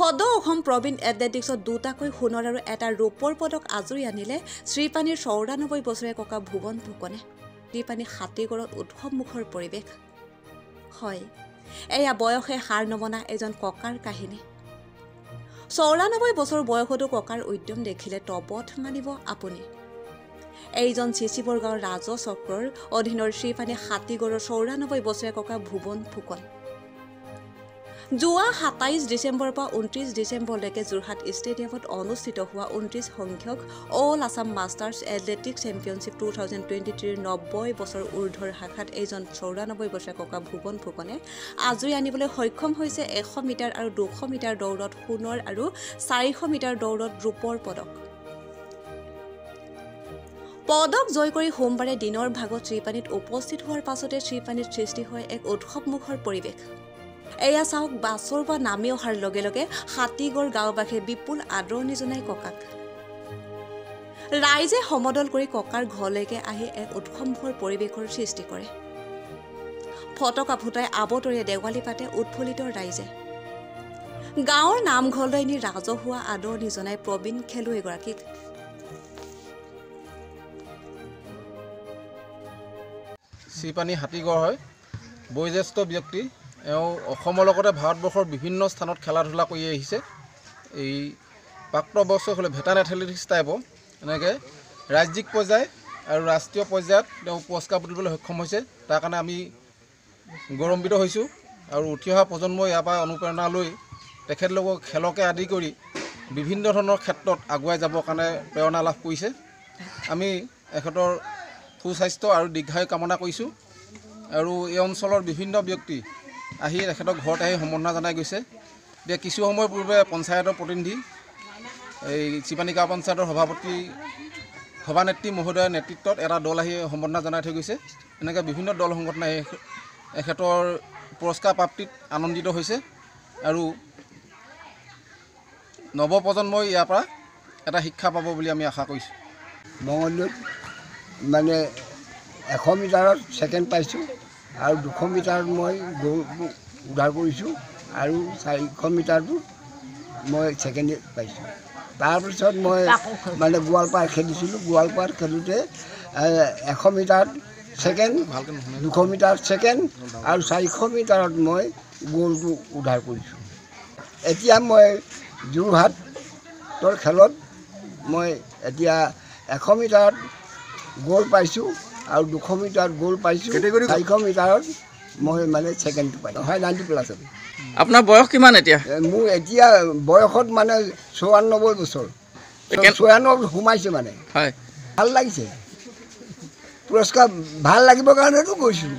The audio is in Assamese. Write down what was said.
সদৌ অসম প্ৰবীণ এথলেটিক্সত দুটাকৈ সোণৰ আৰু এটা ৰূপৰ পদক আজৰি আনিলে শ্ৰীপানীৰ ৯৪ বছৰীয়া ককা ভুৱন ফুকনে। শ্ৰীপানী হাতীগড়ত উৎসৱমুখৰ পৰিৱেশ। হয়, এয়া বয়সে হাৰ নমনা এজন ককাৰ কাহিনী। ৯৪ বছৰ বয়সতো ককাৰ উদ্যম দেখিলে তবধ মানিব আপুনি। এইজন চিচিবৰ গাঁৱৰ ৰাজ চক্ৰৰ অধীনৰ শ্ৰীপানী হাতীগড়ৰ ৯৪ বছৰীয়া ককা ভুৱন ফুকন। যোৱা ২৭ ডিচেম্বৰৰ পৰা ২৯ ডিচেম্বৰলৈকে যোৰহাট ষ্টেডিয়ামত অনুষ্ঠিত হোৱা ২৯ সংখ্যক all Assam masters athletics championship 2023ৰ ৯০ বছৰ ঊৰ্ধৰ শাখাত এইজন ৯৪ বছৰীয়া ককা ভুৱন ফুকনে আজৰি আনিবলৈ সক্ষম হৈছে ১০০ মিটাৰ আৰু ২০০ মিটাৰ দৌৰত সোণৰ আৰু ৪০০ মিটাৰ দৌৰত ৰূপৰ পদক। পদক জয় কৰি সোমবাৰে দিনৰ ভাগত শ্ৰীপানীত উপস্থিত হোৱাৰ পাছতে শ্ৰীপানীত সৃষ্টি হয় এক উৎসৱমুখৰ পৰিৱেশ। এয়া চাওক, বাছৰ পৰা নামি অহাৰ লগে লগে হাতীগড় গাঁওবাসীয়ে বিপুল আদৰণি জনাই ককাক। ৰাইজে সমদল কৰি ককাৰ ঘৰলৈকে আহি এক উৎসৱমুখৰ পৰিৱেশৰ সৃষ্টি কৰে। ফটকা ফুটাই আবতৰীয়া দেৱালী পাতে উৎফুল্লিত ৰাইজে। গাঁৱৰ নামঘৰলৈ নি ৰাজহুৱা আদৰণি জনাই প্ৰবীণ খেলুৱৈগৰাকীক। শ্ৰীপানী হাতীগড় হয়, বয়োজ্যেষ্ঠ ব্যক্তি। এওঁ অসমৰ লগতে ভাৰতবৰ্ষৰ বিভিন্ন স্থানত খেলা ধূলা কৰি আহিছে। এই প্ৰাপ্তবয়স্ক হ'লে ভেটান এথলেটিক্স টাইপৰ এনেকৈ ৰাজ্যিক পৰ্যায় আৰু ৰাষ্ট্ৰীয় পৰ্যায়ত তেওঁ পুৰস্কাৰ বুটলিবলৈ সক্ষম হৈছে। তাৰ কাৰণে আমি গৌৰৱান্বিত হৈছোঁ আৰু উঠি অহা প্ৰজন্মই ইয়াৰ পৰা অনুপ্ৰেৰণা লৈ তেখেতলোকক খেলকে আদি কৰি বিভিন্ন ধৰণৰ ক্ষেত্ৰত আগুৱাই যাবৰ কাৰণে প্ৰেৰণা লাভ কৰিছে। আমি এখেতৰ সুস্বাস্থ্য আৰু দীৰ্ঘায়ু কামনা কৰিছোঁ। আৰু এই অঞ্চলৰ বিভিন্ন ব্যক্তি আহি তেখেতক ঘৰত আহি সম্বৰ্ধনা জনাই গৈছে। এতিয়া কিছু সময় পূৰ্বে পঞ্চায়তৰ প্ৰতিনিধি, এই শ্ৰীপানী গাঁও পঞ্চায়তৰ সভাপতি সভানেত্ৰী মহোদয়ৰ নেতৃত্বত এটা দল আহি সম্বৰ্ধনা জনাই থৈ গৈছে। এনেকৈ বিভিন্ন দল সংগঠন আহি এখেতৰ পুৰস্কাৰ প্ৰাপ্তিত আনন্দিত হৈছে আৰু নৱপ্ৰজন্মই ইয়াৰ পৰা এটা শিক্ষা পাব বুলি আমি আশা কৰিছোঁ। মঙলদৈত মানে ১০০ মিটাৰত ছেকেণ্ড পাইছোঁ আৰু ২০০ মিটাৰত মই গ'ল্ড উদ্ধাৰ কৰিছোঁ আৰু ৪০০ মিটাৰটো মই ছেকেণ্ড পাইছোঁ। তাৰপিছত মই মানে গোৱালপাৰ খেলিছিলোঁ। গোৱালপাৰ খেলোঁতে ১০০ মিটাৰত ছেকেণ্ড, ২০০ মিটাৰত ছেকেণ্ড আৰু ৪০০ মিটাৰত মই গ'ল্ডটো উদ্ধাৰ কৰিছোঁ। এতিয়া মই যোৰহাটৰ খেলত মই এতিয়া ১০০ মিটাৰত গ'ল্ড পাইছোঁ আৰু ২০০ মিটাৰত গ'ল্ড পাইছোঁ। ৪০০ মিটাৰত মই মানে ছেকেণ্ডটো পাইছোঁ। হয়, 90+। আপোনাৰ বয়স কিমান এতিয়া? মোৰ এতিয়া বয়সত মানে ৯৪ বছৰ। ৯৪ সোমাইছে মানে। হয়, ভাল লাগিছে। পুৰস্কাৰ ভাল লাগিবৰ কাৰণেতো গৈছোঁ।